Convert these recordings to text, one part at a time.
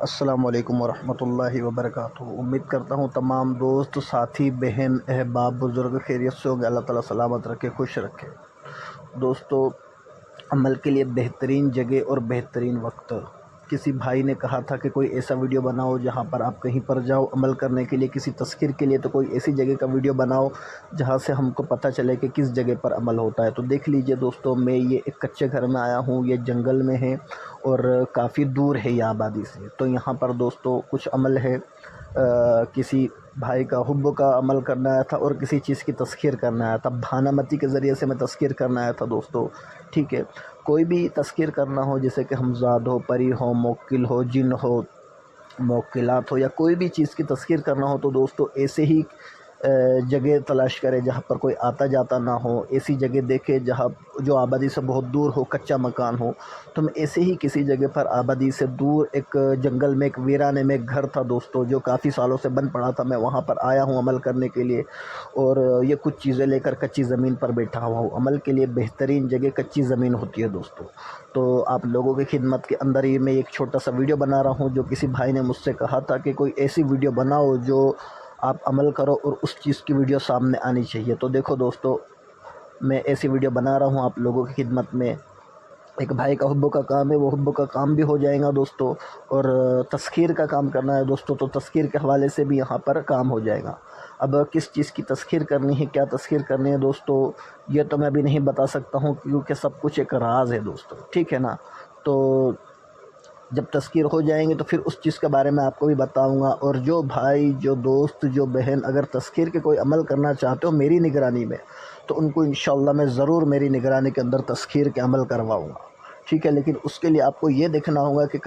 السلام علیکم ورحمۃ اللہ وبرکاتہ۔ امید کرتا ہوں تمام دوست، ساتھی، بہن، احباب، بزرگ خیریت سے ہوں گے۔ اللہ تعالیٰ سلامت رکھے، خوش رکھے۔ دوستو، عمل کے لیے بہترین جگہ اور بہترین وقت۔ کسی بھائی نے کہا تھا کہ کوئی ایسا ویڈیو بناؤ جہاں پر آپ کہیں پر جاؤ عمل کرنے کے لیے، کسی تذکیر کے لیے، تو کوئی ایسی جگہ کا ویڈیو بناؤ جہاں سے ہم کو پتہ چلے کہ کس جگہ پر عمل ہوتا ہے۔ تو دیکھ لیجئے دوستو، میں یہ ایک کچے گھر میں آیا ہوں، یہ جنگل میں ہے اور کافی دور ہے یہ آبادی سے۔ تو یہاں پر دوستو کچھ عمل ہے، کسی بھائی کا حب کا عمل کرنا آیا تھا اور کسی چیز کی تذکیر کرنا آیا تھا۔ بھانامتی کے ذریعے سے میں تذکیر کرنا آیا تھا دوستو، ٹھیک ہے۔ کوئی بھی تذکیر کرنا ہو، جیسے کہ ہمزاد ہو، پری ہو، موکل ہو، جن ہو، موکلات ہو، یا کوئی بھی چیز کی تذکیر کرنا ہو تو دوستو ایسے ہی جگہ تلاش کرے جہاں پر کوئی آتا جاتا نہ ہو۔ ایسی جگہ دیکھے جہاں جو آبادی سے بہت دور ہو، کچا مکان ہو۔ تو میں ایسے ہی کسی جگہ پر آبادی سے دور ایک جنگل میں، ایک ویرانے میں ایک گھر تھا دوستو، جو کافی سالوں سے بن پڑا تھا۔ میں وہاں پر آیا ہوں عمل کرنے کے لیے، اور یہ کچھ چیزیں لے کر کچی زمین پر بیٹھا ہوا ہوں۔ عمل کے لیے بہترین جگہ کچی زمین ہوتی ہے دوستو۔ تو آپ لوگوں کی خدمت کے اندر ہی میں ایک چھوٹا سا ویڈیو بنا رہا ہوں، جو کسی بھائی نے مجھ سے کہا تھا کہ کوئی ایسی ویڈیو بناؤ جو آپ عمل کرو اور اس چیز کی ویڈیو سامنے آنی چاہیے۔ تو دیکھو دوستو، میں ایسی ویڈیو بنا رہا ہوں آپ لوگوں کی خدمت میں۔ ایک بھائی کا حب کا کام ہے، وہ حب کا کام بھی ہو جائے گا دوستو، اور تذکیر کا کام کرنا ہے دوستو، تو تذکیر کے حوالے سے بھی یہاں پر کام ہو جائے گا۔ اب کس چیز کی تذکیر کرنی ہے، کیا تذکیر کرنی ہے دوستو، یہ تو میں ابھی نہیں بتا سکتا ہوں، کیونکہ سب کچھ ایک راز ہے دوستو، ٹھیک ہے نا۔ تو جب تذکیر ہو جائیں گے تو پھر اس چیز کے بارے میں آپ کو بھی بتاؤں گا۔ اور جو بھائی، جو دوست، جو بہن اگر تذکیر کے کوئی عمل کرنا چاہتے ہو میری نگرانی میں، تو ان کو انشاءاللہ میں ضرور میری نگرانی کے اندر تذکیر کے عمل کرواؤں گا، ٹھیک ہے۔ لیکن اس کے لیے آپ کو یہ دیکھنا ہوگا کہ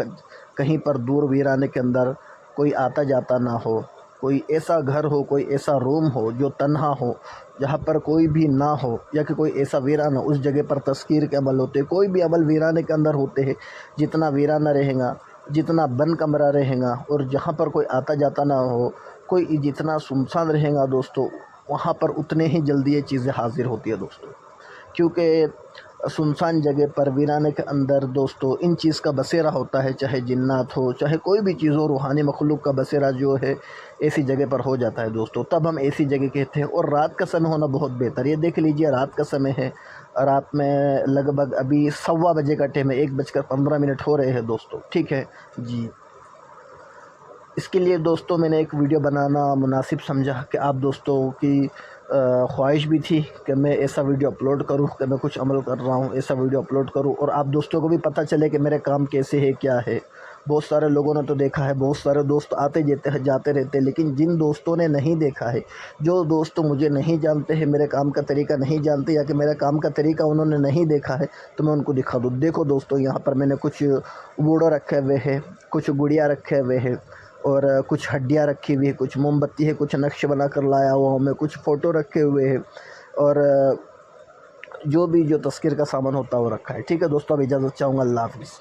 کہیں پر دور ویرانے کے اندر کوئی آتا جاتا نہ ہو، کوئی ایسا گھر ہو، کوئی ایسا روم ہو جو تنہا ہو، جہاں پر کوئی بھی نہ ہو، یا کہ کوئی ایسا ویرانہ اس جگہ پر تذکیر کے عمل ہوتے ہیں۔ کوئی بھی عمل ویرانے کے اندر ہوتے ہیں، جتنا ویرانہ رہے گا، جتنا بند کمرہ رہے گا، اور جہاں پر کوئی آتا جاتا نہ ہو، کوئی جتنا سنسان رہے گا دوستو، وہاں پر اتنے ہی جلدی یہ چیزیں حاضر ہوتی ہے دوستو۔ کیونکہ سنسان جگہ پر، ویرانے کے اندر دوستو، ان چیز کا بسیرا ہوتا ہے، چاہے جنات ہو، چاہے کوئی بھی چیز ہو، روحانی مخلوق کا بسیرا جو ہے ایسی جگہ پر ہو جاتا ہے دوستو۔ تب ہم ایسی جگہ کہتے ہیں۔ اور رات کا سمے ہونا بہت بہتر۔ یہ دیکھ لیجئے، رات کا سمے ہے، رات میں لگ بھگ ابھی 1:15 بجے کا ٹائم ہے، 1:15 ہو رہے ہیں دوستو، ٹھیک ہے جی۔ اس کے لیے دوستو میں نے ایک ویڈیو بنانا مناسب سمجھا کہ آپ دوستوں کی خواہش بھی تھی کہ میں ایسا ویڈیو اپلوڈ کروں، کہ میں کچھ عمل کر رہا ہوں، ایسا ویڈیو اپلوڈ کروں، اور آپ دوستوں کو بھی پتہ چلے کہ میرے کام کیسے ہے، کیا ہے۔ بہت سارے لوگوں نے تو دیکھا ہے، بہت سارے دوست آتے جاتے رہتے ہیں، لیکن جن دوستوں نے نہیں دیکھا ہے، جو دوست مجھے نہیں جانتے ہیں، میرے کام کا طریقہ نہیں جانتے، یا کہ میرے کام کا طریقہ انہوں نے نہیں دیکھا ہے، تو میں ان کو دکھا دوں۔ دیکھو دوستو، یہاں پر میں نے کچھ بوڑو رکھے ہوئے ہیں، کچھ گڑیا رکھے ہوئے ہیں، اور کچھ ہڈیاں رکھی ہوئی ہے، کچھ موم بتی ہے، کچھ نقش بنا کر لایا ہوا ہوں میں، کچھ فوٹو رکھے ہوئے ہیں، اور جو بھی جو تذکیر کا سامان ہوتا ہے وہ رکھا ہے، ٹھیک ہے دوستو۔ اب اجازت چاہوں گا، اللہ حافظ۔